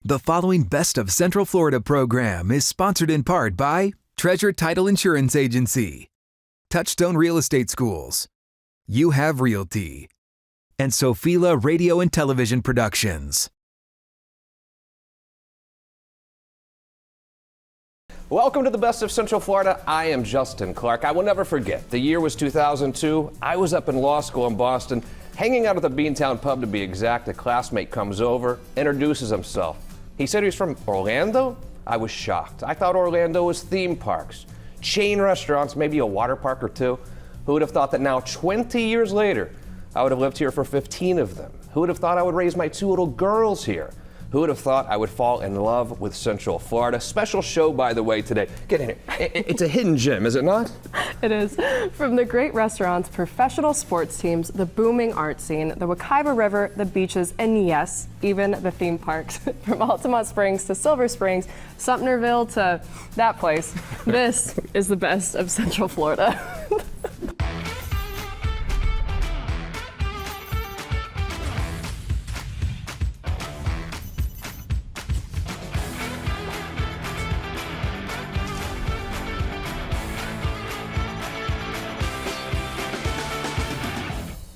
The following Best of Central Florida program is sponsored in part by Treasure Title Insurance Agency, Touchstone Real Estate Schools, You Have Realty, and Sophila Radio and Television Productions. Welcome to the Best of Central Florida. I am Justin Clark. I will never forget. The year was 2002. I was up in law school in Boston, hanging out at the Beantown pub to be exact. A classmate comes over, introduces himself. He said he was from Orlando. I was shocked. I thought Orlando was theme parks, chain restaurants, maybe a water park or two. Who would have thought that now, 20 years later, I would have lived here for 15 of them? Who would have thought I would raise my two little girls here? Who would have thought I would fall in love with Central Florida? Special show, by the way, today. Get in here. It's a hidden gem, is it not? It is. From the great restaurants, professional sports teams, the booming art scene, the Makaila River, the beaches, and yes, even the theme parks. From Altamont Springs to Silver Springs, Sumterville to that place. This is the best of Central Florida.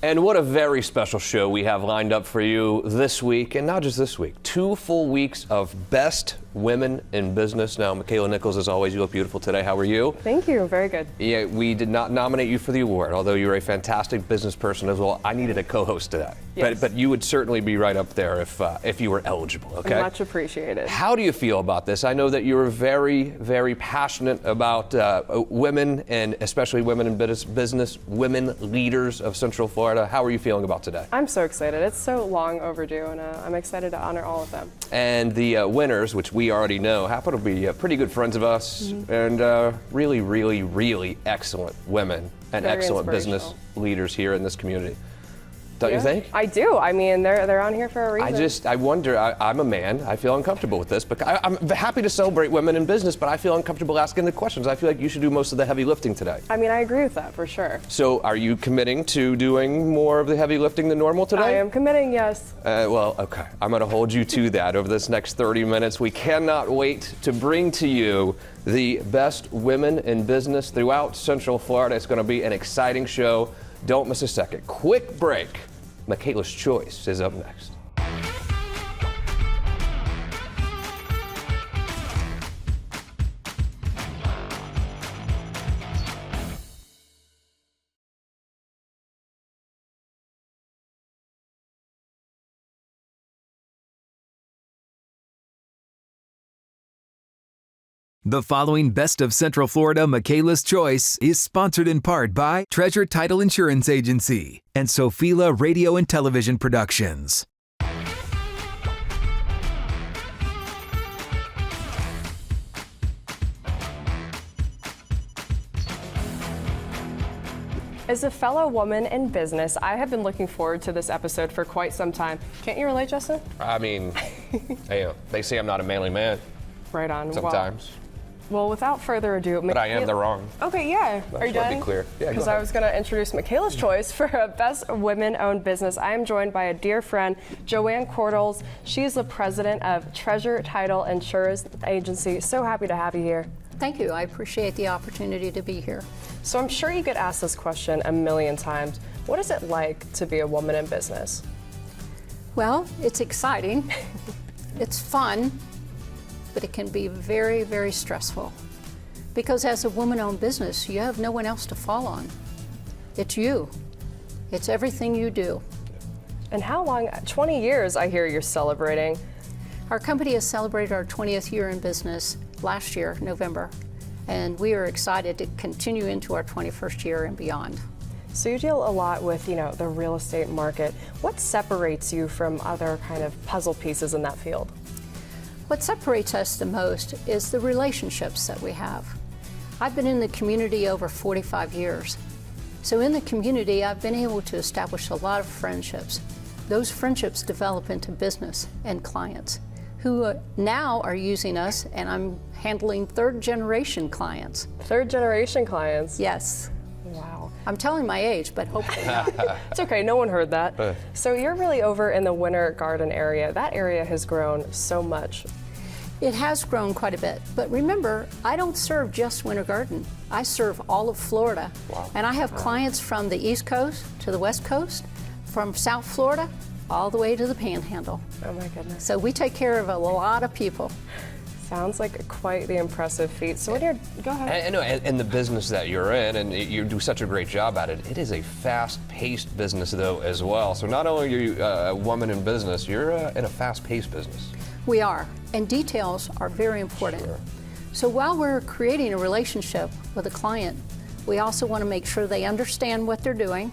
And what a very special show we have lined up for you this week, and not just this week, 2 full weeks of Best Women in Business. Now, Makaila Nichols, as always, you look beautiful today. How are you? Thank you. Very good. Yeah, we did not nominate you for the award, although you're a fantastic business person as well. I needed a co-host today, yes. but you would certainly be right up there if you were eligible. Okay. Much appreciated. How do you feel about this? I know that you were very, very passionate about women, and especially women in business, women leaders of Central Florida. How are you feeling about today? I'm so excited. It's so long overdue, and I'm excited to honor all of them. And the winners, which we already know, happen to be pretty good friends of us, and really, really, really excellent women and Very excellent business leaders here in this community. Don't you think? I do. I mean, they're on here for a reason. I wonder, I'm a man, I feel uncomfortable with this, but I'm happy to celebrate women in business, but I feel uncomfortable asking the questions. I feel like you should do most of the heavy lifting today. I mean, I agree with that for sure. So are you committing to doing more of the heavy lifting than normal today? I am committing, yes. Well, okay. I'm going to hold you to that over this next 30 minutes. We cannot wait to bring to you the best women in business throughout Central Florida. It's going to be an exciting show. Don't miss a second. Quick break. Makaila's Choice is up next. The following Best of Central Florida Makaila's Choice is sponsored in part by Treasure Title Insurance Agency and Sophila Radio and Television Productions. As a fellow woman in business, I have been looking forward to this episode for quite some time. Can't you relate, Justin? I mean, hey, they say I'm not a manly man. Right on. Sometimes. Well, without further ado, but I am, they're wrong. Okay, yeah. Are you done? To be clear. Yeah, because I was going to introduce Makaila's Choice for a best women-owned business. I am joined by a dear friend, JoAnne Quarles. She is the president of Treasure Title Insurance Agency. So happy to have you here. Thank you. I appreciate the opportunity to be here. So I'm sure you get asked this question a million times. What is it like to be a woman in business? Well, it's exciting. It's fun. But it can be very, very stressful. Because as a woman-owned business, you have no one else to fall on. It's you. It's everything you do. And how long? 20 years, I hear you're celebrating. Our company has celebrated our 20th year in business last year, November. And we are excited to continue into our 21st year and beyond. So you deal a lot with, the real estate market. What separates you from other kind of puzzle pieces in that field? What separates us the most is the relationships that we have. I've been in the community over 45 years. So in the community, I've been able to establish a lot of friendships. Those friendships develop into business and clients who now are using us, and I'm handling third generation clients. Third generation clients? Yes. Wow. I'm telling my age, but hopefully not. It's okay, no one heard that. So you're really over in the Winter Garden area. That area has grown so much. It has grown quite a bit, but remember, I don't serve just Winter Garden. I serve all of Florida. Wow. And I have clients from the East Coast to the West Coast, from South Florida all the way to the Panhandle. Oh my goodness. So we take care of a lot of people. Sounds like quite the impressive feat. So when you're, go ahead. And the business that you're in, and you do such a great job at it, it is a fast-paced business, though, as well. So not only are you a woman in business, you're in a fast-paced business. We are, and details are very important. Sure. So while we're creating a relationship with a client, we also want to make sure they understand what they're doing,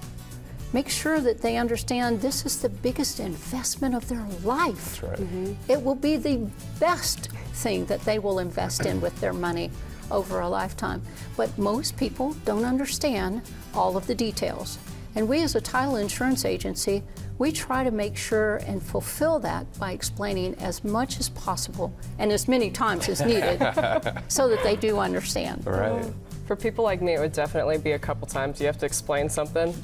make sure that they understand this is the biggest investment of their life. That's right. It will be the best thing that they will invest in with their money over a lifetime. But most people don't understand all of the details. And we as a title insurance agency, we try to make sure and fulfill that by explaining as much as possible and as many times as needed so that they do understand. Right. For people like me, it would definitely be a couple times you have to explain something.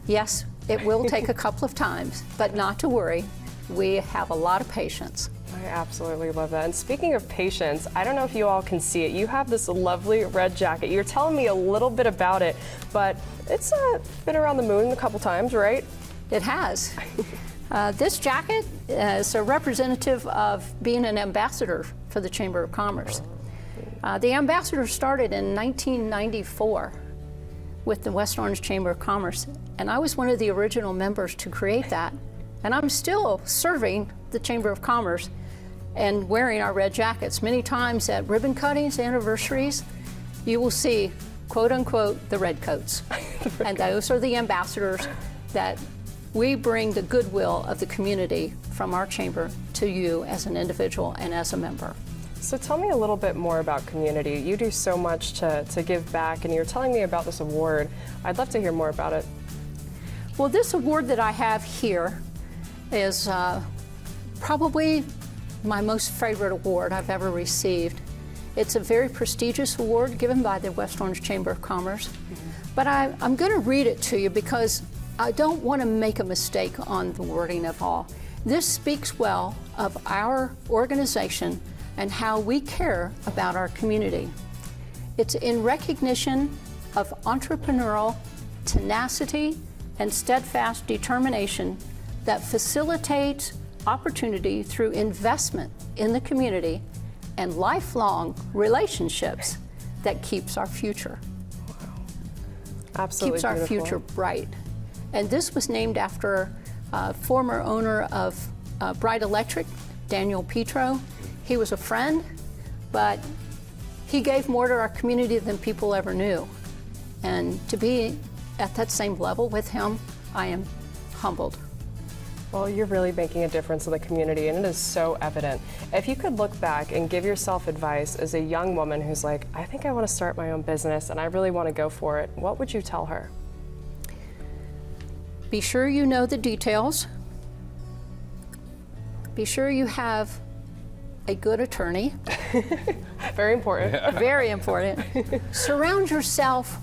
Yes, it will take a couple of times, but not to worry. We have a lot of patience. I absolutely love that. And speaking of patience, I don't know if you all can see it. You have this lovely red jacket. You're telling me a little bit about it, but it's been around the moon a couple times, right? It has. This jacket is a representative of being an ambassador for the Chamber of Commerce. The ambassador started in 1994 with the West Orange Chamber of Commerce, and I was one of the original members to create that. And I'm still serving the Chamber of Commerce and wearing our red jackets. Many times at ribbon cuttings, anniversaries, you will see, quote unquote, the red coats. And those are the ambassadors that we bring the goodwill of the community from our chamber to you as an individual and as a member. So tell me a little bit more about community. You do so much to give back, and you're telling me about this award. I'd love to hear more about it. Well, this award that I have here is probably my most favorite award I've ever received. It's a very prestigious award given by the West Orange Chamber of Commerce. But I'm going to read it to you because I don't want to make a mistake on the wording of all. This speaks well of our organization and how we care about our community. It's in recognition of entrepreneurial tenacity and steadfast determination that facilitates opportunity through investment in the community and lifelong relationships that keeps our future. Absolutely keeps our beautiful. future bright. And this was named after former owner of Bright Electric, Daniel Petro. He was a friend, but he gave more to our community than people ever knew. And to be at that same level with him, I am humbled. Well, you're really making a difference in the community, and it is so evident. If you could look back and give yourself advice as a young woman who's like, I think I want to start my own business and I really want to go for it, what would you tell her? Be sure you know the details. Be sure you have a good attorney. Very important. Very important. Surround yourself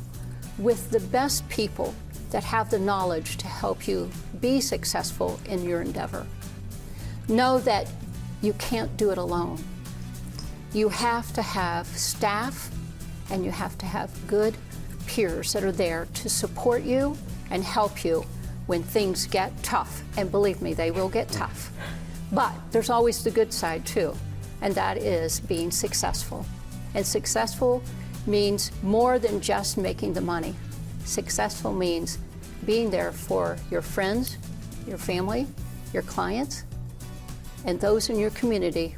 with the best people that have the knowledge to help you be successful in your endeavor. Know that you can't do it alone. You have to have staff and you have to have good peers that are there to support you and help you when things get tough. And believe me, they will get tough. But there's always the good side too, and that is being successful. And successful means more than just making the money. Successful means being there for your friends, your family, your clients, and those in your community.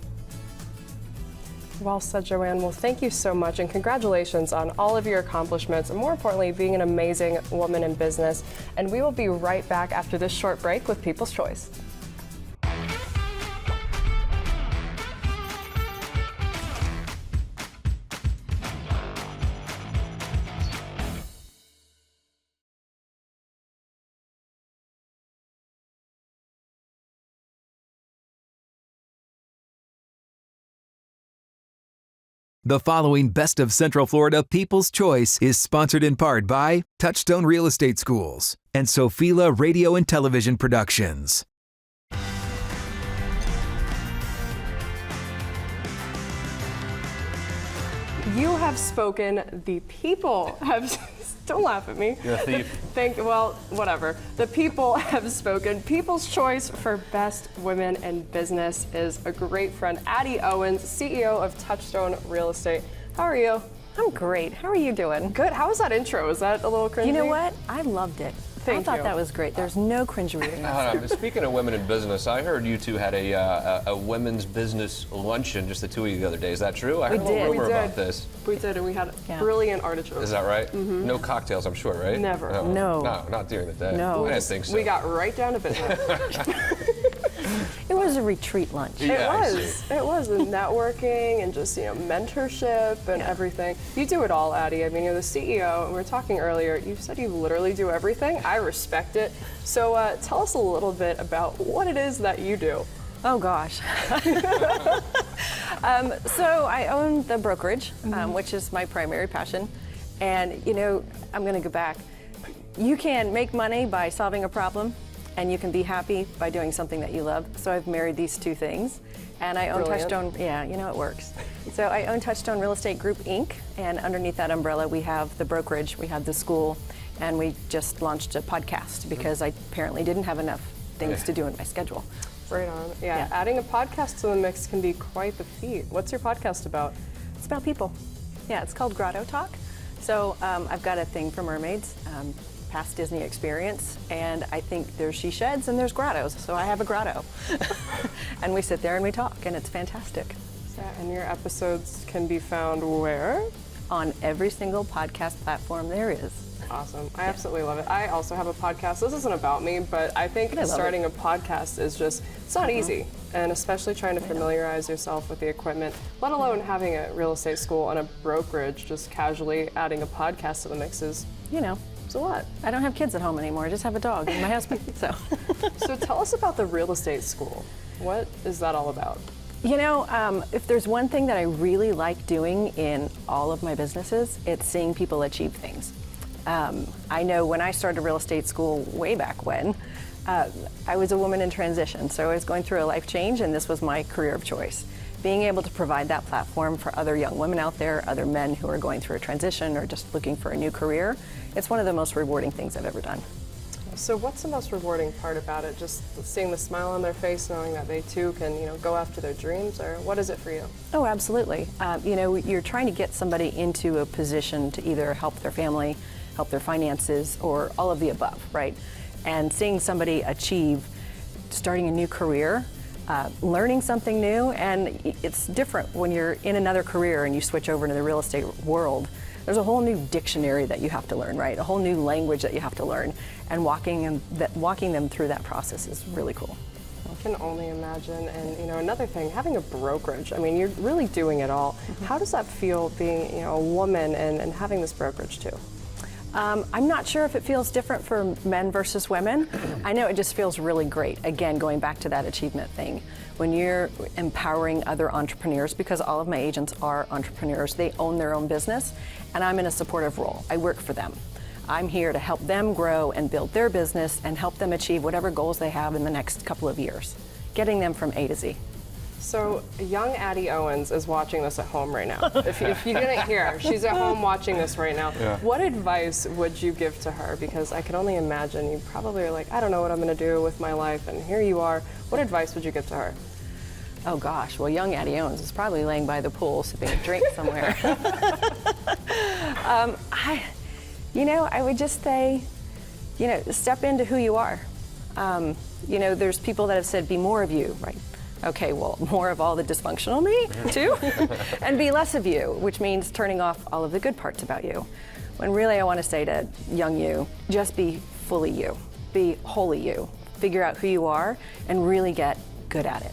Well said, JoAnne. Well, thank you so much, and congratulations on all of your accomplishments, and more importantly, being an amazing woman in business. And we will be right back after this short break with People's Choice. The following Best of Central Florida People's Choice is sponsored in part by Touchstone Real Estate Schools and Sophila Radio and Television Productions. You have spoken, the people have, don't laugh at me. You're a thief. Well, whatever. The people have spoken. People's choice for best women in business is a great friend, Addie Owens, CEO of Touchstone Real Estate. How are you? I'm great. How are you doing? Good. How was that intro? Was that a little cringy? You know what? I loved it. Thank I thought you. that was great. There's no cringeweed in this. Speaking of women in business, I heard you two had a women's business luncheon, just the two of you the other day. Is that true? I heard a little rumor about this. We did, and we had brilliant artichokes. Is that right? No cocktails, I'm sure, right? Never. No. No, not during the day. No. I didn't think so. We got right down to business. It was a retreat lunch. Yeah, It was, and networking and just, mentorship and everything. You do it all, Addie. I mean, you're the CEO, and we were talking earlier, you said you literally do everything. I respect it. So tell us a little bit about what it is that you do. Oh gosh. So I own the brokerage, which is my primary passion. And I'm going to go back. You can make money by solving a problem, and you can be happy by doing something that you love. So I've married these two things. And I own Brilliant. Touchstone, it works. So I own Touchstone Real Estate Group, Inc. And underneath that umbrella, we have the brokerage, we have the school, and we just launched a podcast because I apparently didn't have enough things to do in my schedule. Right on. Yeah, adding a podcast to the mix can be quite the feat. What's your podcast about? It's about people. Yeah, it's called Grotto Talk. So I've got a thing for mermaids, past Disney experience, and I think there's she sheds and there's grottos. So I have a grotto. And we sit there and we talk, and it's fantastic. And your episodes can be found where? On every single podcast platform there is. Awesome. I absolutely love it. I also have a podcast. This isn't about me, but I think starting a podcast is just, it's not easy. And especially trying to familiarize yourself with the equipment, let alone having a real estate school and a brokerage, just casually adding a podcast to the mix is, it's a lot. I don't have kids at home anymore. I just have a dog and my husband, so. So tell us about the real estate school. What is that all about? If there's one thing that I really like doing in all of my businesses, it's seeing people achieve things. I know when I started real estate school way back when, I was a woman in transition, so I was going through a life change, and this was my career of choice. Being able to provide that platform for other young women out there, other men who are going through a transition or just looking for a new career, it's one of the most rewarding things I've ever done. So what's the most rewarding part about it? Just seeing the smile on their face, knowing that they too can, go after their dreams, or what is it for you? Oh, absolutely. You're trying to get somebody into a position to either help their family, help their finances, or all of the above, right? And seeing somebody achieve starting a new career, learning something new, and it's different when you're in another career and you switch over to the real estate world. There's a whole new dictionary that you have to learn, right? A whole new language that you have to learn, and walking them through that process is really cool. I can only imagine. And another thing, having a brokerage, I mean, you're really doing it all. How does that feel being a woman and having this brokerage too? I'm not sure if it feels different for men versus women. I know it just feels really great. Again, going back to that achievement thing. When you're empowering other entrepreneurs, because all of my agents are entrepreneurs, they own their own business, and I'm in a supportive role. I work for them. I'm here to help them grow and build their business and help them achieve whatever goals they have in the next couple of years, getting them from A to Z. So young Addie Owens is watching this at home right now. If you didn't hear, she's at home watching this right now. Yeah. What advice would you give to her? Because I can only imagine you probably are like, I don't know what I'm going to do with my life, and here you are. What advice would you give to her? Oh gosh, well, young Addie Owens is probably laying by the pool sipping a drink somewhere. I would just say, step into who you are. There's people that have said, be more of you, right? Okay, well, more of all the dysfunctional me, too, and be less of you, which means turning off all of the good parts about you. When really I want to say to young you, just be fully you, be wholly you, figure out who you are, and really get good at it.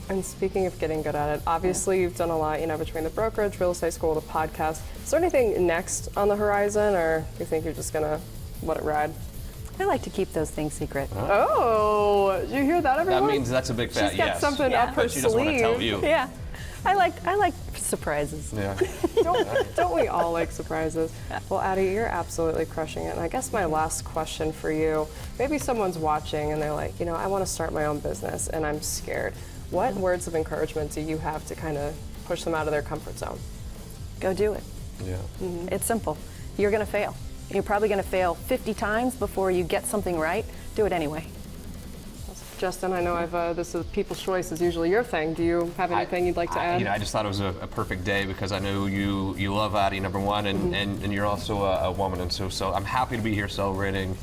And speaking of getting good at it, obviously you've done a lot, between the brokerage, real estate school, the podcast. Is there anything next on the horizon, or do you think you're just gonna let it ride? I like to keep those things secret. Oh, did you hear that, everyone? That means that's a big fat She's got yes. something up her But she doesn't want to sleeve. tell you. Yeah. I like surprises. Yeah. Don't we all like surprises? Well, Addie, you're absolutely crushing it. And I guess my last question for you, maybe someone's watching and they're like, you know, I want to start my own business and I'm scared. What words of encouragement do you have to kind of push them out of their comfort zone? Go do it. Yeah. It's simple. You're going to fail. You're probably going to fail 50 times before you get something right. Do it anyway. Justin, I know this is People's Choice is usually your thing. Do you have anything you'd like to add? I just thought it was a perfect day because I know you love Addie, number one, and you're also a woman, and so I'm happy to be here celebrating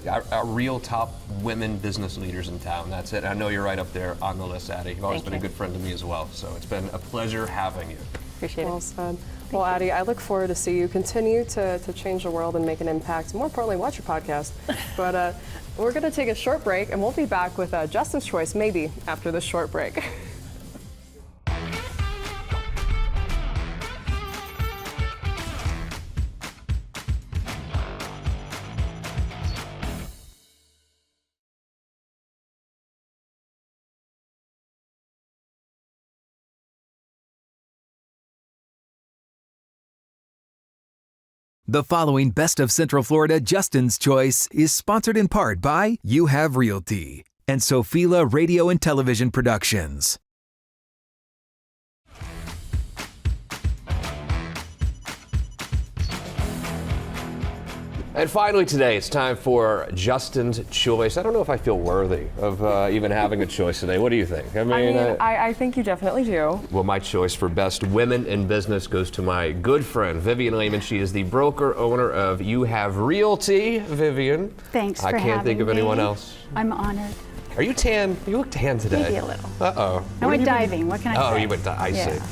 our real top women business leaders in town. That's it. I know you're right up there on the list, Addie. You've always been a good friend to me as well, so it's been a pleasure having you. Appreciate Well it. said. Well, Addie, I look forward to see you continue to change the world and make an impact. More importantly, watch your podcast. But we're going to take a short break, and we'll be back with Justin's Choice maybe after this short break. The following Best of Central Florida Justin's Choice is sponsored in part by You Have Realty and Sophila Radio and Television Productions. And finally today, it's time for Justin's Choice. I don't know if I feel worthy of even having a choice today. What do you think? I think you definitely do. Well, my choice for Best Women in Business goes to my good friend, Vivian Lehman. She is the broker owner of You Have Realty. Vivian. Thanks for having me. I can't think of anyone else. I'm honored. Are you tan? You look tan today. Maybe a little. Uh-oh. I went diving. What can I say? Oh, you went diving. I Yeah. see.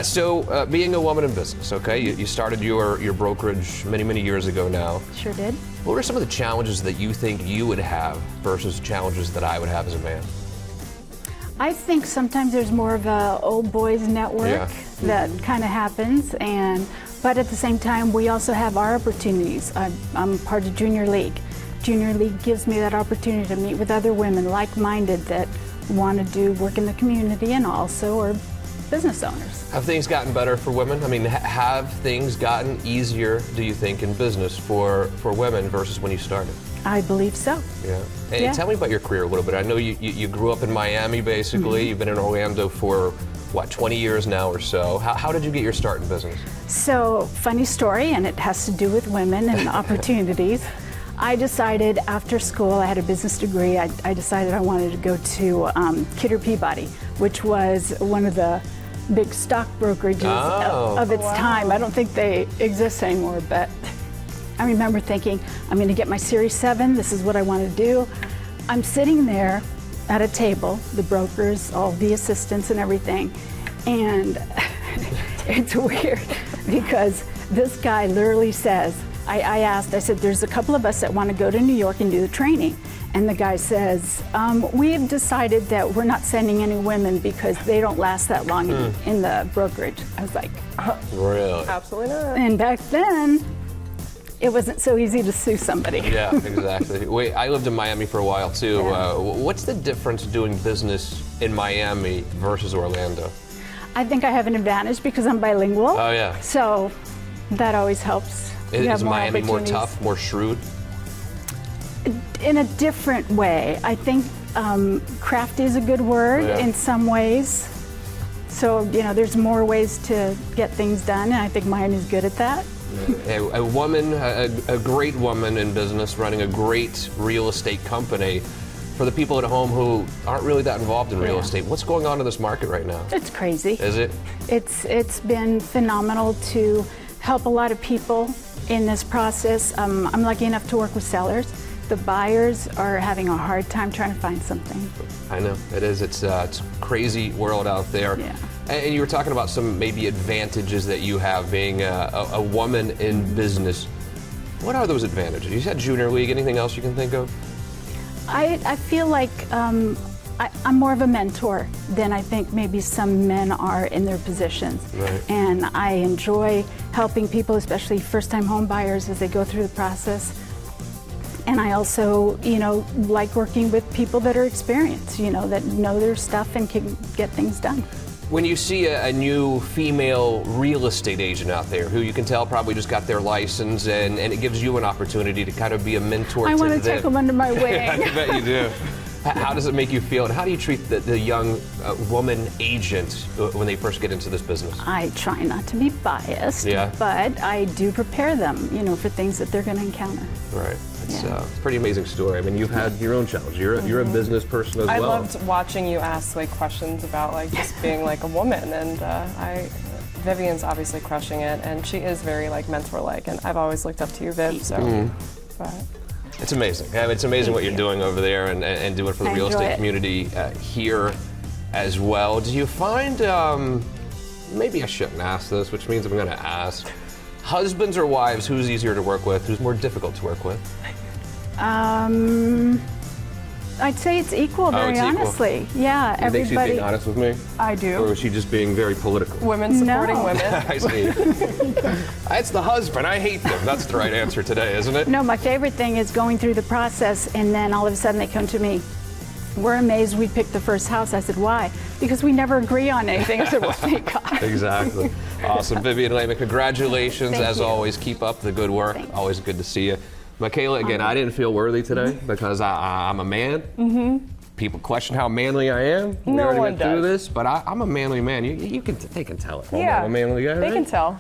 So being a woman in business, okay, you started your brokerage many years ago now. Sure did. What are some of the challenges that you think you would have versus challenges that I would have as a man? I think sometimes there's more of a old boys network that kind of happens, but at the same time we also have our opportunities. I'm part of Junior League. Junior League gives me that opportunity to meet with other women like-minded that want to do work in the community and also are business owners. Have things gotten better for women? I mean, have things gotten easier, do you think, in business for women versus when you started? I believe so. Yeah. And tell me about your career a little bit. I know you grew up in Miami, basically. You've been in Orlando for, 20 years now or so. How did you get your start in business? So, funny story, and it has to do with women and opportunities. I decided after school, I had a business degree, I decided I wanted to go to Kidder Peabody, which was one of the big stock brokerages of its time. I don't think they exist anymore, but I remember thinking, I'm going to get my Series 7, this is what I want to do. I'm sitting there at a table, the brokers, all the assistants and everything, and it's weird because this guy literally says, I said, there's a couple of us that want to go to New York and do the training. And the guy says, we've decided that we're not sending any women because they don't last that long in the brokerage. I was like, really? Absolutely not. And back then, it wasn't so easy to sue somebody. Yeah, exactly. Wait, I lived in Miami for a while too. Yeah. What's the difference doing business in Miami versus Orlando? I think I have an advantage because I'm bilingual. Oh yeah. So that always helps. Is Miami more tough, more shrewd? In a different way. I think crafty is a good word in some ways. So, there's more ways to get things done, and I think Miami's good at that. A woman, a great woman in business running a great real estate company. For the people at home who aren't really that involved in real estate, what's going on in this market right now? It's crazy. Is it? It's been phenomenal to help a lot of people in this process. I'm lucky enough to work with sellers. The buyers are having a hard time trying to find something. I know, it is. It's a crazy world out there. Yeah. And you were talking about some maybe advantages that you have being a woman in business. What are those advantages? You said Junior League. Anything else you can think of? I feel like I'm more of a mentor than I think maybe some men are in their positions. Right. And I enjoy helping people, especially first-time home buyers, as they go through the process. And I also, like working with people that are experienced, that know their stuff and can get things done. When you see a new female real estate agent out there who you can tell probably just got their license and it gives you an opportunity to kind of be a mentor to I them. want to take them under my wing. I bet you do. How does it make you feel, and how do you treat the young woman agent when they first get into this business? I try not to be biased, Yeah. but I do prepare them, for things that they're going to encounter. Right. It's a pretty amazing story. I mean, you've had your own challenge. You're a business person as I well. loved watching you ask questions about just being a woman, and Vivian's obviously crushing it, and she is very mentor-like, and I've always looked up to you, Viv. So, but. It's amazing. Yeah, it's amazing what you're doing over there and doing for the real estate community here as well. Do you find, maybe I shouldn't ask this, which means I'm going to ask, husbands or wives, who's easier to work with? Who's more difficult to work with? I'd say it's equal, very it's equal. honestly. Yeah, Do you think she's being honest with me? I do. Or was she just being very political? Women supporting women. I see. It's the husband. I hate them. That's the right answer today, isn't it? No, my favorite thing is going through the process and then all of a sudden they come to me. We're amazed we picked the first house. I said, why? Because we never agree on anything. I said, well, thank God. Exactly. Awesome. Vivian Lehman, congratulations. Thank as you. always, keep up the good work. Thanks. Always good to see you. Makaila, again, I didn't feel worthy today because I'm a man. People question how manly I am. We No already one went through does. this, but I'm a manly man. They can tell it. Yeah, I'm a manly guy, they right? can tell.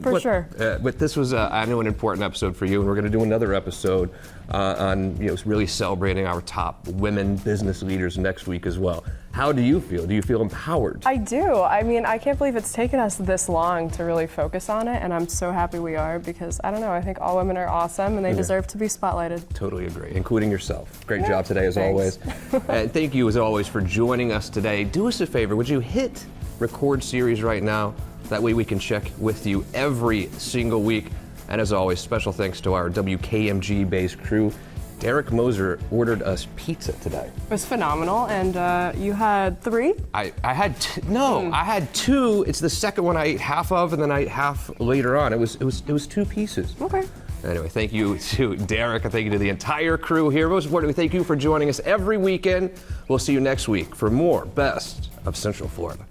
For sure. But this was, I know, an important episode for you, and we're going to do another episode on really celebrating our top women business leaders next week as well. How do you feel? Do you feel empowered? I do. I mean, I can't believe it's taken us this long to really focus on it, and I'm so happy we are because, I don't know, I think all women are awesome and they deserve to be spotlighted. Totally agree, including yourself. Great job today, as Thanks. always. And thank you, as always, for joining us today. Do us a favor, would you hit record series right now? That way we can check with you every single week. And as always, special thanks to our WKMG-based crew. Derek Moser ordered us pizza today. It was phenomenal, and you had 3? I had I had 2. It's the second one I ate half of, and then I ate half later on. It was 2 pieces. Okay. Anyway, thank you to Derek, and thank you to the entire crew here. Most importantly, thank you for joining us every weekend. We'll see you next week for more Best of Central Florida.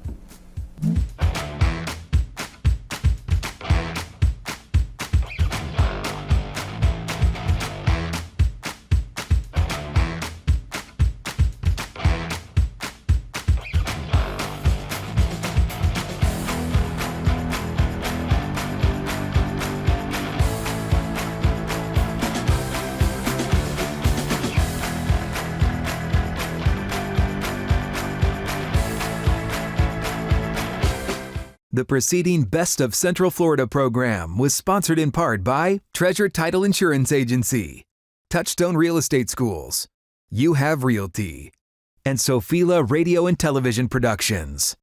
The preceding Best of Central Florida program was sponsored in part by Treasure Title Insurance Agency, Touchstone Real Estate Schools, You Have Realty, and Sophila Radio and Television Productions.